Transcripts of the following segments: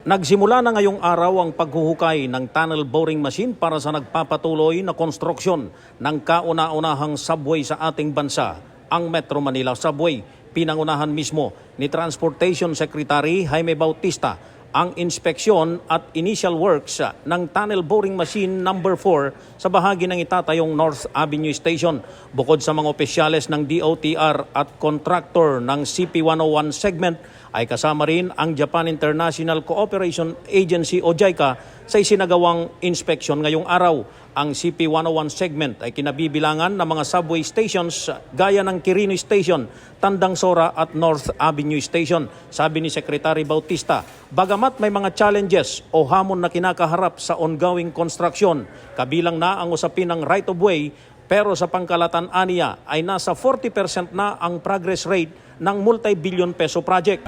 Nagsimula na ngayong araw ang paghuhukay ng tunnel boring machine para sa nagpapatuloy na konstruksyon ng kauna-unahang subway sa ating bansa, ang Metro Manila Subway. Pinangunahan mismo ni Transportation Secretary Jaime Bautista ang inspeksyon at initial works ng tunnel boring machine number 4 sa bahagi ng itatayong North Avenue Station. Bukod sa mga opisyales ng DOTR at contractor ng CP101 segment, ay kasama rin ang Japan International Cooperation Agency o JICA sa isinagawang inspeksyon ngayong araw. Ang CP101 segment ay kinabibilangan ng mga subway stations gaya ng Quirino Station, Tandang Sora at North Avenue Station. Sabi ni Secretary Bautista, bagamat may mga challenges o hamon na kinakaharap sa ongoing construction, kabilang na ang usapin ng right-of-way, pero sa pangkalatan aniya ay nasa 40% na ang progress rate ng multi-billion peso project.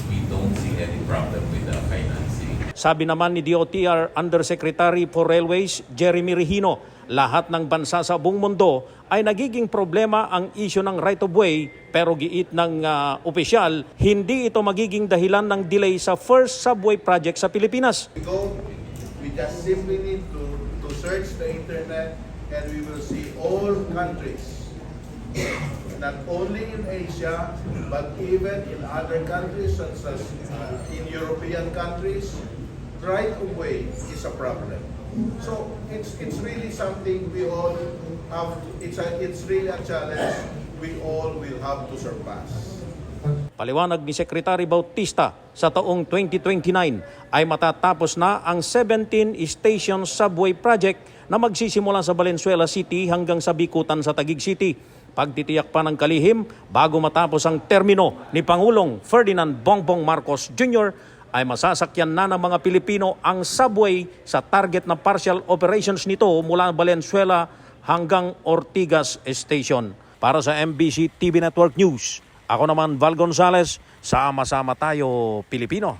We don't see any problem with the financing. Sabi naman ni DOTR Undersecretary for Railways Jeremy Regino, lahat ng bansa sa buong mundo ay nagiging problema ang issue ng right-of-way, pero giit ng opisyal, hindi ito magiging dahilan ng delay sa first subway project sa Pilipinas. We just simply need to search the internet and we will see all countries, not only in Asia, but even in other countries such as in European countries, right-of-way is a problem. So it's really something we all have. It's really a challenge we all will have to surpass. Paliwanag ni Secretary Bautista, sa taong 2029 ay matatapos na ang 17 station subway project na magsisimula sa Valenzuela City hanggang sa Bikutan sa Taguig City. Pagtitiyak pa ng kalihim bago matapos ang termino ni Pangulong Ferdinand Bongbong Marcos Jr. ay masasakyan na ng mga Pilipino ang subway sa target na partial operations nito mula Valenzuela hanggang Ortigas Station. Para sa MBC TV Network News, ako naman Val Gonzales, sama-sama tayo Pilipino.